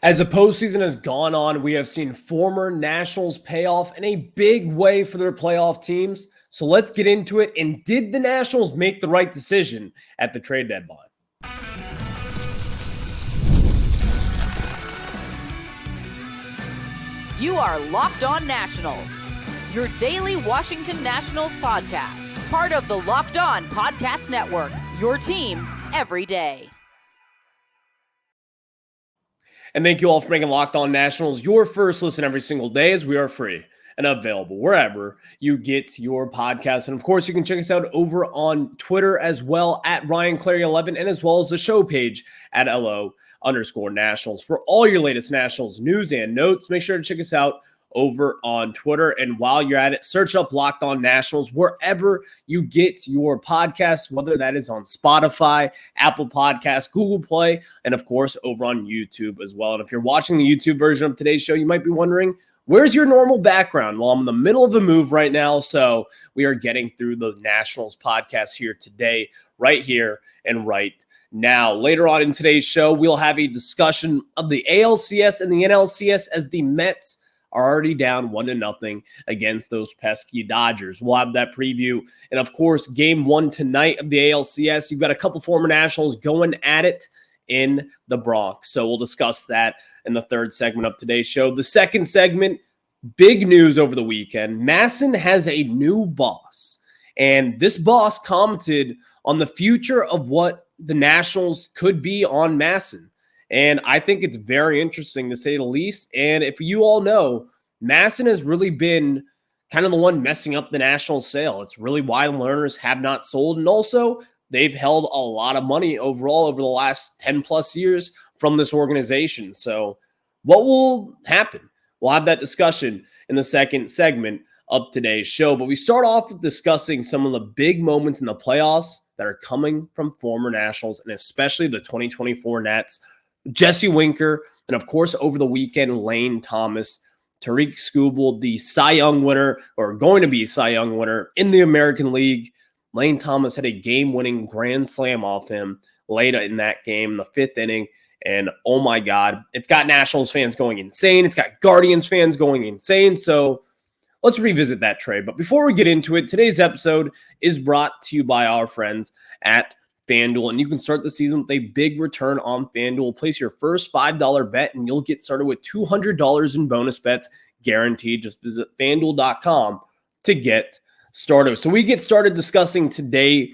As the postseason has gone on, we have seen former Nationals pay off in a big way for their playoff teams. So let's get into it. And did the Nationals make the right decision at the trade deadline? You are Locked On Nationals, your daily Washington Nationals podcast, part of the Locked On Podcast Network, your team every day. And thank you all for making Locked On Nationals your first listen every single day, as we are free and available wherever you get your podcasts. And of course, you can check us out over on Twitter as well at RyanClary11, and as well as the show page at LO_Nationals. For all your latest Nationals news and notes, make sure to check us out over on Twitter. And while you're at it, search up Locked On Nationals wherever you get your podcasts, whether that is on Spotify, Apple Podcasts, Google Play, and of course over on YouTube as well. And if you're watching the YouTube version of today's show, you might be wondering, where's your normal background? Well, I'm in the middle of a move right now, so we are getting through the Nationals podcast here today, right here and right now. Later on in today's show, we'll have a discussion of the ALCS and the NLCS as the Mets are already down 1-0 against those pesky Dodgers. We'll have that preview. And of course, game one tonight of the ALCS, you've got a couple former Nationals going at it in the Bronx. So we'll discuss that in the third segment of today's show. The second segment, big news over the weekend. MASN has a new boss. And this boss commented on the future of what the Nationals could be on MASN. And I think it's very interesting, to say the least. And if you all know, MASN has really been kind of the one messing up the National sale. It's really why learners have not sold. And also, they've held a lot of money overall over the last 10 plus years from this organization. So what will happen? We'll have that discussion in the second segment of today's show. But we start off with discussing some of the big moments in the playoffs that are coming from former Nationals, and especially the 2024 Nats. Jesse Winker, and of course, over the weekend, Lane Thomas, Tariq Skubal, the Cy Young winner, or going to be Cy Young winner in the American League. Lane Thomas had a game-winning grand slam off him late in that game, the fifth inning, and oh my God, it's got Nationals fans going insane. It's got Guardians fans going insane, so let's revisit that trade. But before we get into it, today's episode is brought to you by our friends at FanDuel, and you can start the season with a big return on FanDuel. Place your first $5 bet, and you'll get started with $200 in bonus bets guaranteed. Just visit FanDuel.com to get started. So we get started discussing today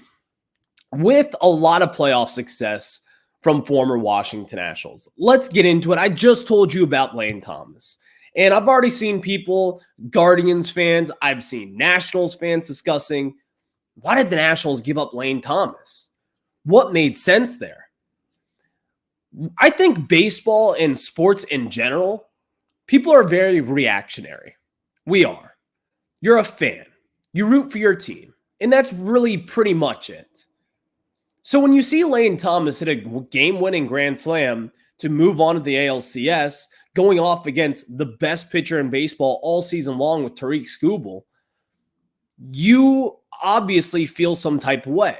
with a lot of playoff success from former Washington Nationals. Let's get into it. I just told you about Lane Thomas, and I've already seen people, Guardians fans, I've seen Nationals fans discussing, why did the Nationals give up Lane Thomas? What made sense there? I think baseball and sports in general, people are very reactionary. We are. You're a fan. You root for your team. And that's really pretty much it. So when you see Lane Thomas hit a game-winning grand slam to move on to the ALCS, going off against the best pitcher in baseball all season long with Tariq Skubal, you obviously feel some type of way.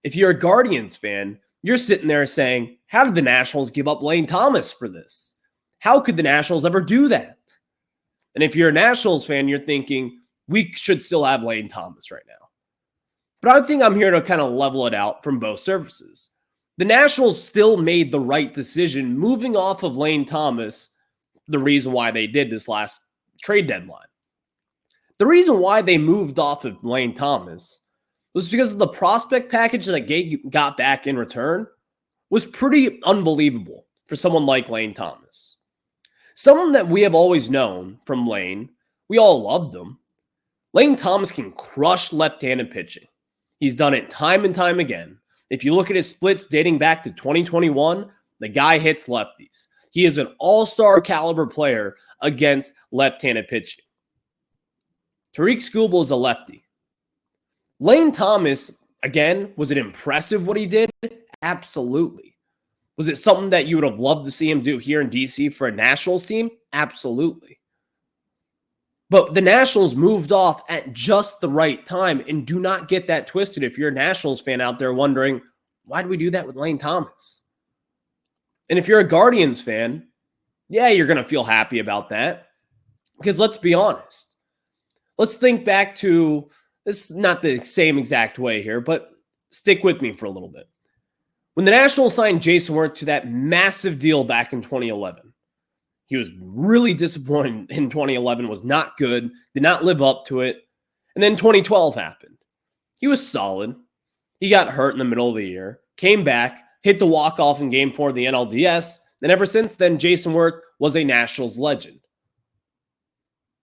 If you're a Guardians fan, you're sitting there saying, how did the Nationals give up Lane Thomas for this? How could the Nationals ever do that? And if you're a Nationals fan, you're thinking, we should still have Lane Thomas right now. But I think I'm here to kind of level it out from both surfaces. The Nationals still made the right decision moving off of Lane Thomas, the reason why they did this last trade deadline. The reason why they moved off of Lane Thomas was because of the prospect package that they got back in return was pretty unbelievable for someone like Lane Thomas. Someone that we have always known from Lane, we all loved him. Lane Thomas can crush left-handed pitching. He's done it time and time again. If you look at his splits dating back to 2021, the guy hits lefties. He is an all-star caliber player against left-handed pitching. Tariq Skubal is a lefty. Lane Thomas, again, was it impressive what he did? Absolutely. Was it something that you would have loved to see him do here in DC for a Nationals team? Absolutely. But the Nationals moved off at just the right time, and do not get that twisted if you're a Nationals fan out there wondering, why did we do that with Lane Thomas? And if you're a Guardians fan, Yeah, you're going to feel happy about that. Because let's be honest. Let's think back to this, not the same exact way here, but stick with me for a little bit. When the Nationals signed Jason Worth to that massive deal back in 2011, he was really disappointed in 2011, was not good, did not live up to it. And then 2012 happened. He was solid. He got hurt in the middle of the year, came back, hit the walk-off in Game 4 of the NLDS, and ever since then, Jason Worth was a Nationals legend.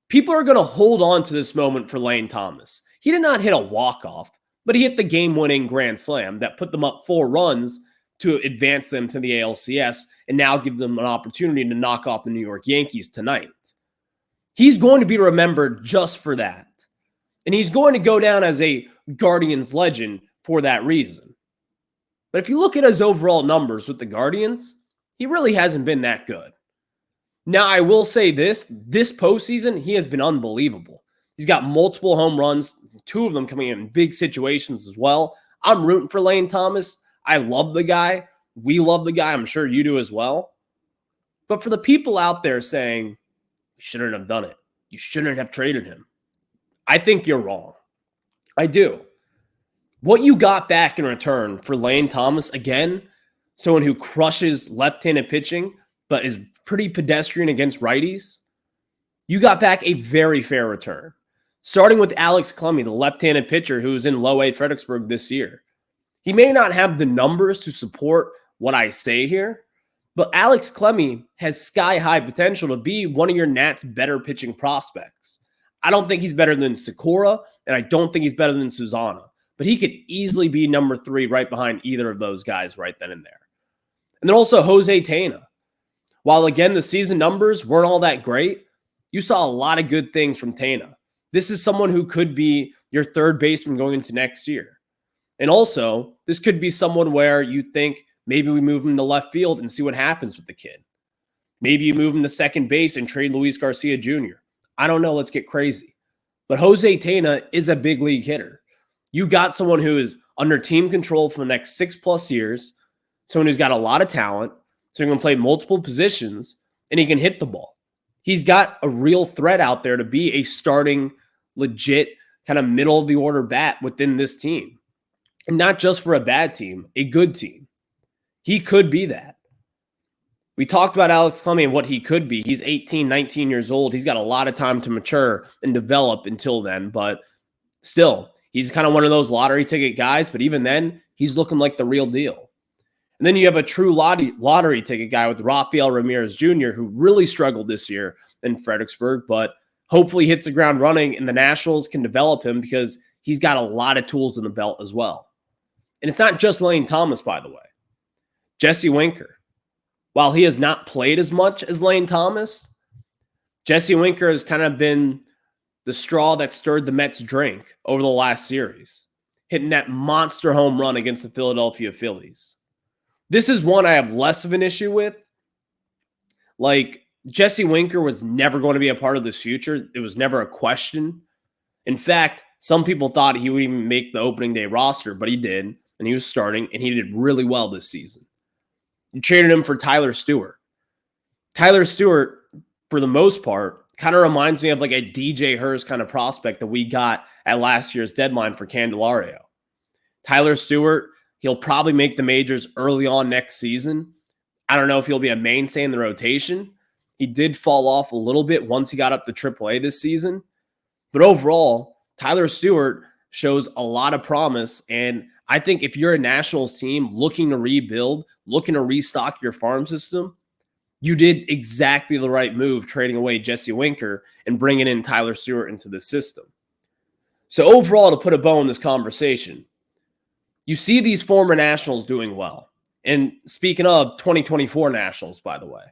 People are going to hold on to this moment for Lane Thomas. He did not hit a walk-off, but he hit the game-winning grand slam that put them up 4 runs to advance them to the ALCS and now give them an opportunity to knock off the New York Yankees tonight. He's going to be remembered just for that. And he's going to go down as a Guardians legend for that reason. But if you look at his overall numbers with the Guardians, he really hasn't been that good. Now, I will say this postseason, he has been unbelievable. He's got multiple home runs, 2 of them coming in big situations as well. I'm rooting for Lane Thomas. I love the guy. We love the guy. I'm sure you do as well. But for the people out there saying, you shouldn't have done it, you shouldn't have traded him, I think you're wrong. I do. What you got back in return for Lane Thomas, again, someone who crushes left-handed pitching, but is pretty pedestrian against righties, you got back a very fair return. Starting with Alex Clemmie, the left-handed pitcher who's in low A Fredericksburg this year. He may not have the numbers to support what I say here, but Alex Clemmie has sky-high potential to be one of your Nats' better pitching prospects. I don't think he's better than Sakura, and I don't think he's better than Susana, but he could easily be number 3 right behind either of those guys right then and there. And then also Jose Tena. While, again, the season numbers weren't all that great, you saw a lot of good things from Tena. This is someone who could be your third baseman going into next year. And also, this could be someone where you think maybe we move him to left field and see what happens with the kid. Maybe you move him to second base and trade Luis Garcia Jr. I don't know. Let's get crazy. But Jose Tena is a big league hitter. You got someone who is under team control for the next 6+ years, someone who's got a lot of talent, so he can play multiple positions, and he can hit the ball. He's got a real threat out there to be a starting, legit, kind of middle-of-the-order bat within this team. And not just for a bad team, a good team. He could be that. We talked about Alex Clemmie and what he could be. He's 18, 19 years old. He's got a lot of time to mature and develop until then, but still, he's kind of one of those lottery ticket guys, but even then, he's looking like the real deal. And then you have a true lottery ticket guy with Rafael Ramirez Jr., who really struggled this year in Fredericksburg, but hopefully hits the ground running and the Nationals can develop him because he's got a lot of tools in the belt as well. And it's not just Lane Thomas, by the way. Jesse Winker. While he has not played as much as Lane Thomas, Jesse Winker has kind of been the straw that stirred the Mets' drink over the last series, hitting that monster home run against the Philadelphia Phillies. This is one I have less of an issue with. Like, Jesse Winker was never going to be a part of this future. It was never a question. In fact, some people thought he would even make the opening day roster, but he did, and he was starting, and he did really well this season. You traded him for Tyler Stewart. Tyler Stewart, for the most part, kind of reminds me of like a DJ Hurst kind of prospect that we got at last year's deadline for Candelario. Tyler Stewart, he'll probably make the majors early on next season. I don't know if he'll be a mainstay in the rotation. He did fall off a little bit once he got up to AAA this season. But overall, Tyler Stewart shows a lot of promise. And I think if you're a Nationals team looking to rebuild, looking to restock your farm system, you did exactly the right move trading away Jesse Winker and bringing in Tyler Stewart into the system. So overall, to put a bow in this conversation, you see these former Nationals doing well. And speaking of 2024 Nationals, by the way,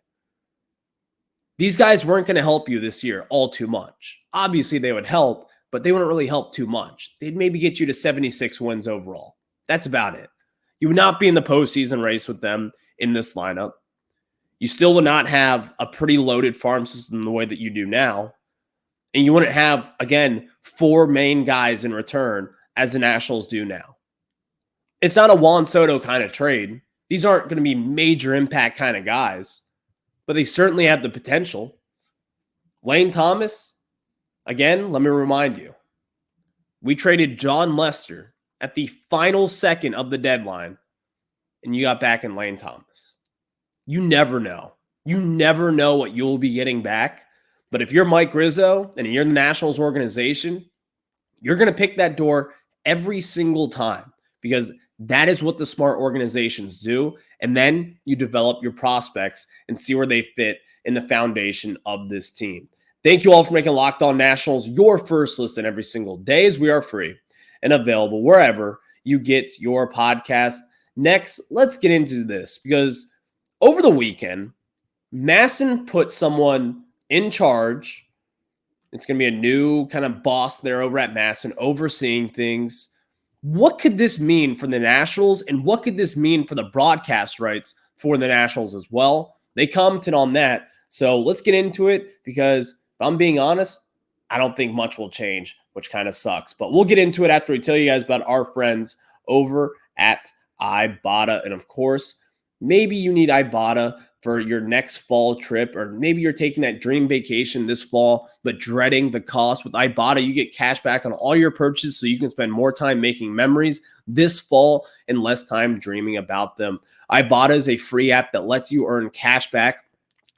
these guys weren't going to help you this year all too much. Obviously, they would help, but they wouldn't really help too much. They'd maybe get you to 76 wins overall. That's about it. You would not be in the postseason race with them in this lineup. You still would not have a pretty loaded farm system the way that you do now. And you wouldn't have, again, 4 main guys in return as the Nationals do now. It's not a Juan Soto kind of trade. These aren't going to be major impact kind of guys. but they certainly have the potential. Lane Thomas, again, let me remind you, we traded John Lester at the final second of the deadline, and you got back in Lane Thomas. You never know. You never know what you'll be getting back. But if you're Mike Rizzo and you're the Nationals organization, you're going to pick that door every single time because that is what the smart organizations do. And then you develop your prospects and see where they fit in the foundation of this team. Thank you all for making Locked On Nationals your first listen every single day, as we are free and available wherever you get your podcast. Next, let's get into this because over the weekend, MASN put someone in charge. It's going to be a new kind of boss there over at MASN overseeing things. What could this mean for the Nationals, and what could this mean for the broadcast rights for the Nationals as well? They commented on that. So let's get into it because if I'm being honest, I don't think much will change, which kind of sucks. But we'll get into it after we tell you guys about our friends over at Ibotta. And of course, maybe you need Ibotta for your next fall trip, or maybe you're taking that dream vacation this fall, but dreading the cost. With Ibotta, you get cash back on all your purchases so you can spend more time making memories this fall and less time dreaming about them. Ibotta is a free app that lets you earn cash back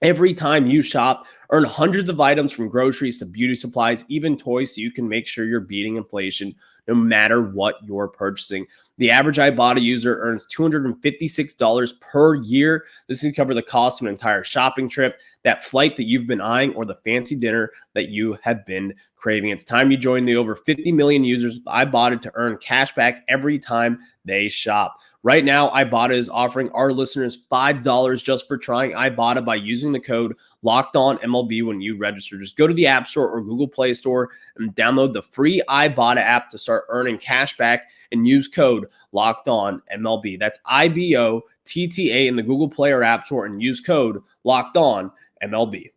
every time you shop. Earn hundreds of items from groceries to beauty supplies, even toys, so you can make sure you're beating inflation no matter what you're purchasing. The average Ibotta user earns $256 per year. This can cover the cost of an entire shopping trip, that flight that you've been eyeing, or the fancy dinner that you have been craving. It's time you join the over 50 million users with Ibotta to earn cash back every time they shop. Right now, Ibotta is offering our listeners $5 just for trying Ibotta by using the code LOCKEDONMLB when you register. Just go to the App Store or Google Play Store and download the free Ibotta app to start earning cash back and use code LOCKEDONMLB. That's IBOTTA in the Google Play or App Store and use code LOCKEDONMLB.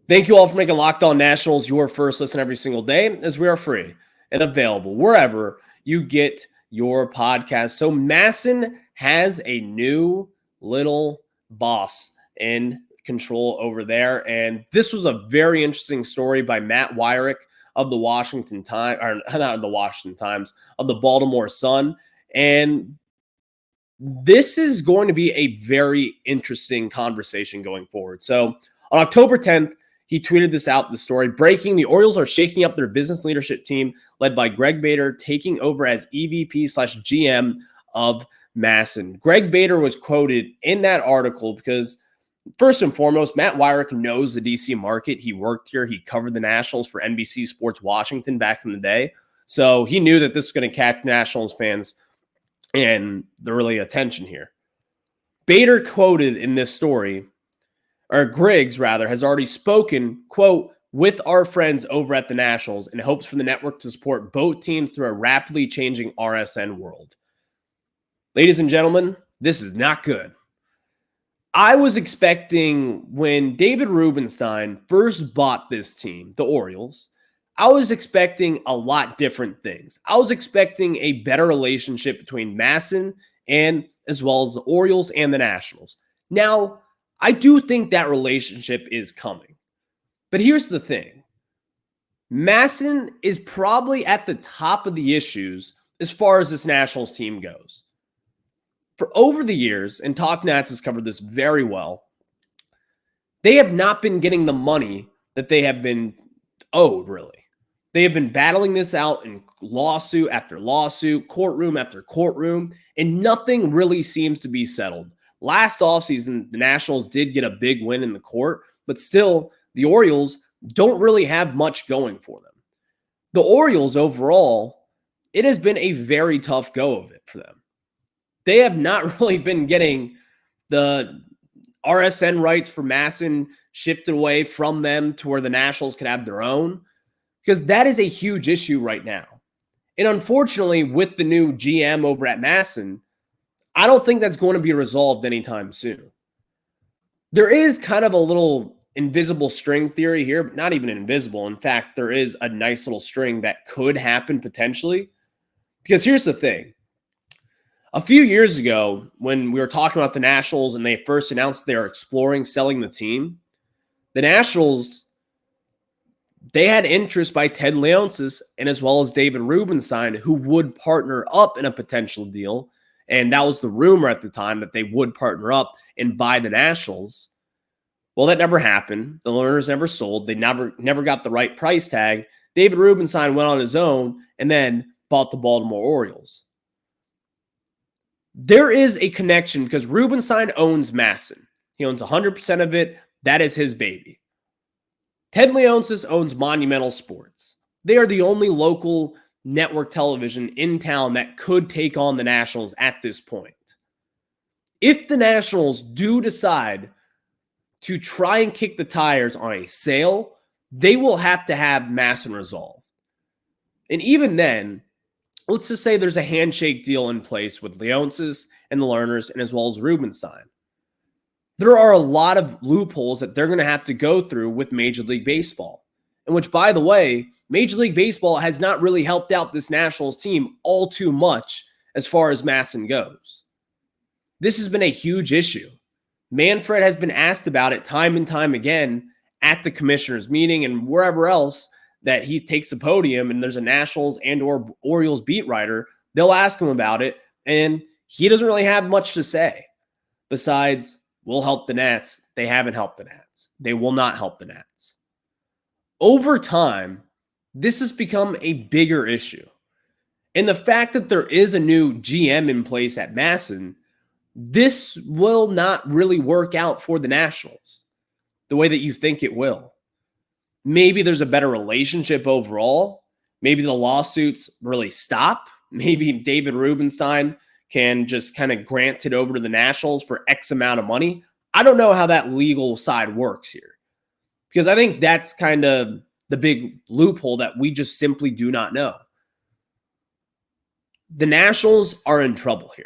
Thank you all for making Locked On Nationals your first listen every single day, as we are free and available wherever you get your podcast. So MASN has a new little boss in control over there. And this was a very interesting story by Matt Weyrich of the Washington Times, or not of the Washington Times, of the Baltimore Sun. And this is going to be a very interesting conversation going forward. So on October 10th, he tweeted this out, the story. Breaking: the Orioles are shaking up their business leadership team led by Greg Bader, taking over as EVP/GM of MASN. Greg Bader was quoted in that article because, first and foremost, Matt Weyrich knows the DC market. He worked here. He covered the Nationals for NBC Sports Washington back in the day. So he knew that this was going to catch Nationals fans and the really attention here. Bader quoted in this story, or Griggs rather, has already spoken, quote, with our friends over at the Nationals and hopes for the network to support both teams through a rapidly changing RSN world. Ladies and gentlemen, this is not good. I was expecting, when David Rubenstein first bought this team, the Orioles, I was expecting a lot different things. I was expecting a better relationship between MASN and as well as the Orioles and the Nationals. Now, I do think that relationship is coming. But here's the thing. MASN is probably at the top of the issues as far as this Nationals team goes. For over the years, and Talk Nats has covered this very well, they have not been getting the money that they have been owed, really. They have been battling this out in lawsuit after lawsuit, courtroom after courtroom, and nothing really seems to be settled. Last offseason, the Nationals did get a big win in the court, but still, the Orioles don't really have much going for them. The Orioles overall, it has been a very tough go of it for them. They have not really been getting the RSN rights for MASN shifted away from them to where the Nationals could have their own, because that is a huge issue right now. And unfortunately, with the new GM over at MASN, I don't think that's going to be resolved anytime soon. There is kind of a little invisible string theory here, but not even invisible. In fact, there is a nice little string that could happen potentially. Because here's the thing. A few years ago, when we were talking about the Nationals and they first announced they were exploring selling the team, the Nationals, they had interest by Ted Leonsis and as well as David Rubenstein, who would partner up in a potential deal. And that was the rumor at the time that they would partner up and buy the Nationals. Well, that never happened. The Lerners never sold. They never got the right price tag. David Rubenstein went on his own and then bought the Baltimore Orioles. There is a connection because Rubenstein owns MASN. He owns 100% of it. That is his baby. Ted Leonsis owns Monumental Sports. They are the only local network television in town that could take on the Nationals at this point. If the Nationals do decide to try and kick the tires on a sale, they will have to have MASN resolved. And even then, let's just say there's a handshake deal in place with Leonsis and the Lerners and as well as Rubenstein. There are a lot of loopholes that they're going to have to go through with Major League Baseball. And which, by the way, Major League Baseball has not really helped out this Nationals team all too much as far as MASN goes. This has been a huge issue. Manfred has been asked about it time and time again at the commissioners' meeting and wherever else that he takes the podium and there's a Nationals and or Orioles beat writer, they'll ask him about it, and he doesn't really have much to say besides, we'll help the Nats. They haven't helped the Nats. They will not help the Nats. Over time, this has become a bigger issue. And the fact that there is a new GM in place at MASN, this will not really work out for the Nationals the way that you think it will. Maybe there's a better relationship overall. Maybe the lawsuits really stop. Maybe David Rubenstein can just kind of grant it over to the Nationals for X amount of money. I don't know how that legal side works here because I think that's kind of the big loophole that we just simply do not know. The Nationals are in trouble here.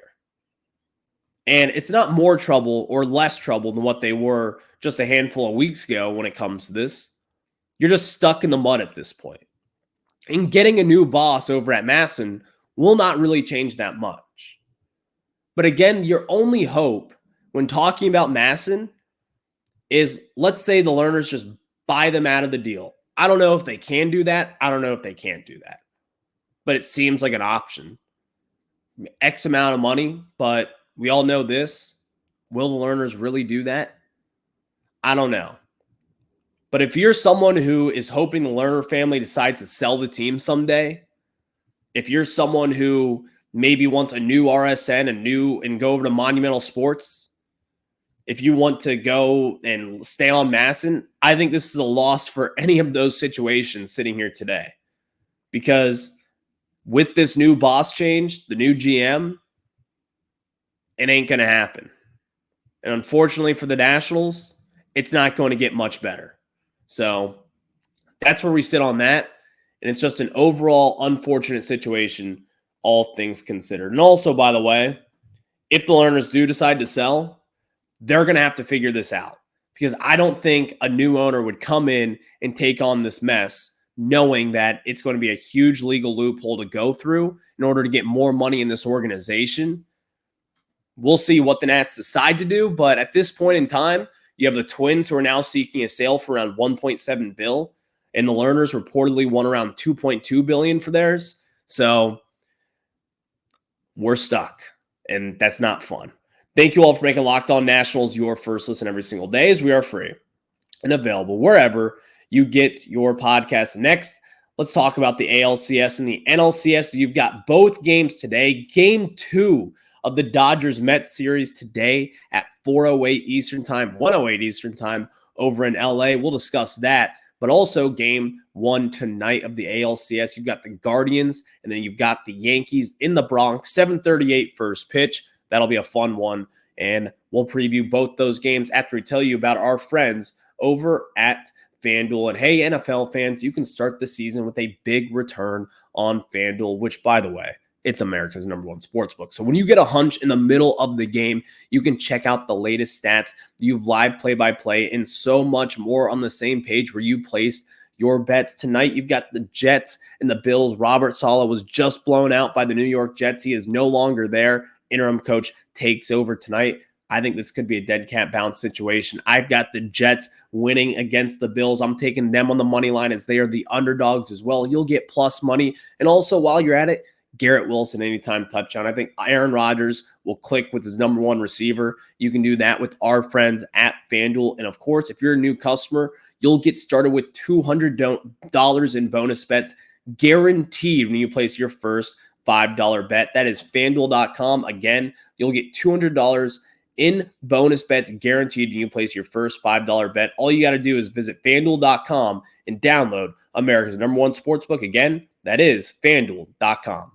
And it's not more trouble or less trouble than what they were just a handful of weeks ago when it comes to this. You're just stuck in the mud at this point. And getting a new boss over at MASN will not really change that much. But again, your only hope when talking about MASN is, let's say the Lerners just buy them out of the deal. I don't know if they can do that. I don't know if they can't do that. But it seems like an option. X amount of money, but we all know this. Will the Lerners really do that? I don't know. But if you're someone who is hoping the Lerner family decides to sell the team someday, if you're someone who maybe wants a new RSN, and go over to Monumental Sports, if you want to go and stay on MASN, I think this is a loss for any of those situations sitting here today. Because with this new boss change, the new GM, it ain't going to happen. And unfortunately for the Nationals, it's not going to get much better. So that's where we sit on that. And it's just an overall unfortunate situation, all things considered. And also, by the way, if the Lerners do decide to sell, they're going to have to figure this out. Because I don't think a new owner would come in and take on this mess knowing that it's going to be a huge legal loophole to go through in order to get more money in this organization. We'll see what the Nats decide to do. But at this point in time, you have the Twins who are now seeking a sale for around $1.7 billion, and the Lerners reportedly won around $2.2 billion for theirs. So we're stuck, and that's not fun. Thank you all for making Locked On Nationals your first listen every single day, as we are free and available wherever you get your podcast. Next, let's talk about the ALCS and the NLCS. You've got both games today. Game 2 of the Dodgers-Mets series today at 4:08 Eastern Time, 1:08 Eastern Time over in LA. We'll discuss that. But also game 1 tonight of the ALCS. You've got the Guardians, and then you've got the Yankees in the Bronx, 7:38 first pitch. That'll be a fun one. And we'll preview both those games after we tell you about our friends over at FanDuel. And hey, NFL fans, you can start the season with a big return on FanDuel, which, by the way, it's America's #1 sportsbook. So when you get a hunch in the middle of the game, you can check out the latest stats. You've live play-by-play and so much more on the same page where you place your bets. Tonight, you've got the Jets and the Bills. Robert Saleh was just blown out by the New York Jets. He is no longer there. interim coach takes over tonight. I think this could be a dead cat bounce situation. I've got the Jets winning against the Bills. I'm taking them on the money line as they are the underdogs as well. You'll get plus money. And also, while you're at it, Garrett Wilson, anytime touchdown. I think Aaron Rodgers will click with his number one receiver. You can do that with our friends at FanDuel. And of course, if you're a new customer, you'll get started with $200 in bonus bets guaranteed when you place your first $5 bet. That is FanDuel.com. Again, you'll get $200 in bonus bets guaranteed when you place your first $5 bet. All you got to do is visit FanDuel.com and download America's number one sportsbook. Again, that is FanDuel.com.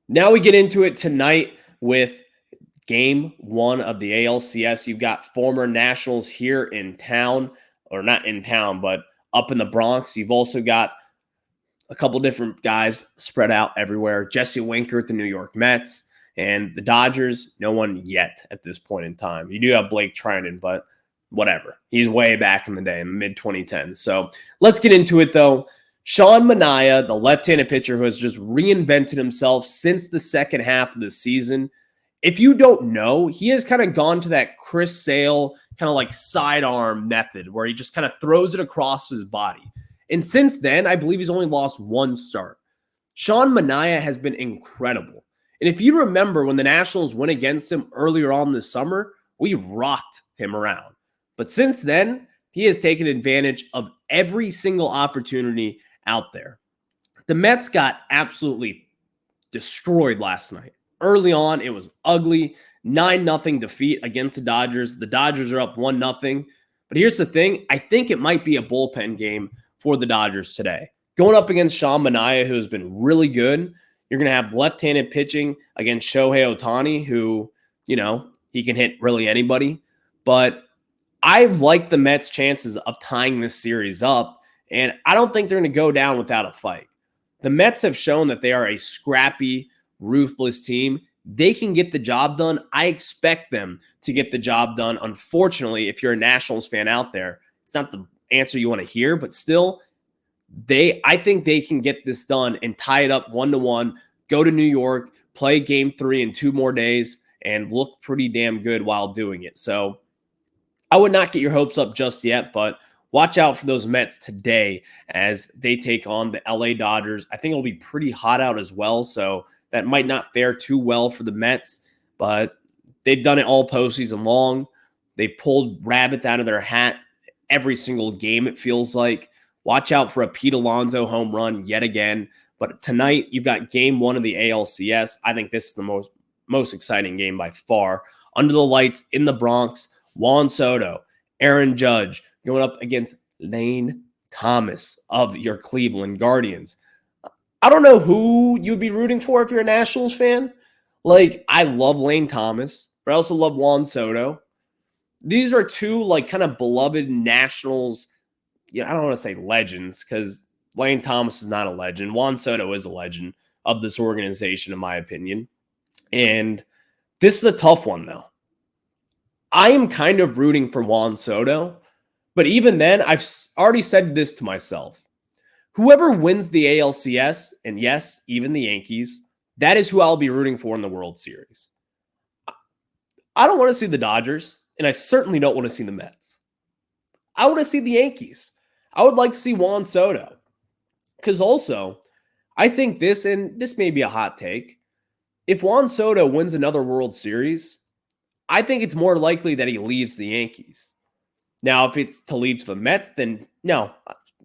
Now we get into it tonight with game one of the ALCS. You've got former Nationals here in town, or not in town, but up in the Bronx. You've also got a couple different guys spread out everywhere. Jesse Winker at the New York Mets, and the Dodgers, no one yet at this point in time. You do have Blake Trinan, but whatever. He's way back in the day, in the mid-2010s. So let's get into it, though. Sean Manaea, the left-handed pitcher who has just reinvented himself since the second half of the season. If you don't know, he has kind of gone to that Chris Sale kind of like sidearm method where he just kind of throws it across his body. And since then, I believe he's only lost one start. Sean Manaea has been incredible. And if you remember when the Nationals went against him earlier on this summer, we rocked him around. But since then, he has taken advantage of every single opportunity out there. The Mets got absolutely destroyed last night. Early on, it was ugly. 9-0 defeat against the Dodgers. The Dodgers are up 1-0. But here's the thing. I think it might be a bullpen game for the Dodgers today. Going up against Sean Manaea, who has been really good. You're going to have left-handed pitching against Shohei Ohtani, who, he can hit really anybody. But I like the Mets' chances of tying this series up. And I don't think they're going to go down without a fight. The Mets have shown that they are a scrappy, ruthless team. They can get the job done. I expect them to get the job done. Unfortunately, if you're a Nationals fan out there, it's not the answer you want to hear, but still, I think they can get this done and tie it up 1-1, go to New York, play game 3 in 2 more days, and look pretty damn good while doing it. So I would not get your hopes up just yet, but watch out for those Mets today as they take on the LA Dodgers. I think it'll be pretty hot out as well, so that might not fare too well for the Mets, but they've done it all postseason long. They pulled rabbits out of their hat every single game, it feels like. Watch out for a Pete Alonso home run yet again. But tonight, you've got game 1 of the ALCS. I think this is the most exciting game by far. Under the lights in the Bronx, Juan Soto, Aaron Judge, going up against Lane Thomas of your Cleveland Guardians. I don't know who you'd be rooting for if you're a Nationals fan. I love Lane Thomas, but I also love Juan Soto. These are two, kind of beloved Nationals. I don't want to say legends because Lane Thomas is not a legend. Juan Soto is a legend of this organization, in my opinion. And this is a tough one, though. I am kind of rooting for Juan Soto. But even then, I've already said this to myself. Whoever wins the ALCS, and yes, even the Yankees, that is who I'll be rooting for in the World Series. I don't want to see the Dodgers, and I certainly don't want to see the Mets. I want to see the Yankees. I would like to see Juan Soto. Because also, I think this, and this may be a hot take, if Juan Soto wins another World Series, I think it's more likely that he leaves the Yankees. Now, if it's to leave to the Mets, then no,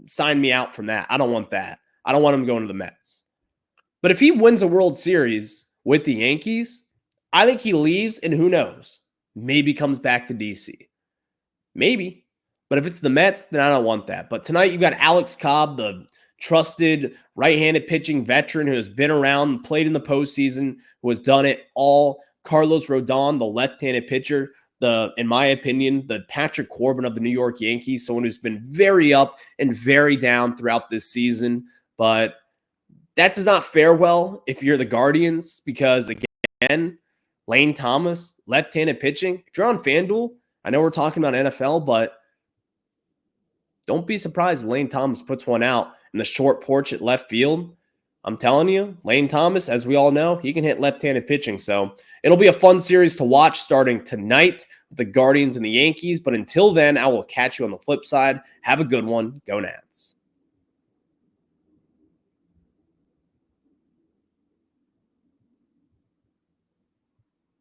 sign me out from that. I don't want that. I don't want him going to the Mets. But if he wins a World Series with the Yankees, I think he leaves, and who knows? Maybe comes back to DC. Maybe. But if it's the Mets, then I don't want that. But tonight you've got Alex Cobb, the trusted right-handed pitching veteran who has been around, played in the postseason, who has done it all. Carlos Rodon, the left-handed pitcher, in my opinion, the Patrick Corbin of the New York Yankees, someone who's been very up and very down throughout this season. But that does not fare well if you're the Guardians because, again, Lane Thomas, left-handed pitching. If you're on FanDuel, I know we're talking about NFL, but don't be surprised if Lane Thomas puts one out in the short porch at left field. I'm telling you, Lane Thomas, as we all know, he can hit left-handed pitching. So it'll be a fun series to watch starting tonight with the Guardians and the Yankees. But until then, I will catch you on the flip side. Have a good one. Go Nats.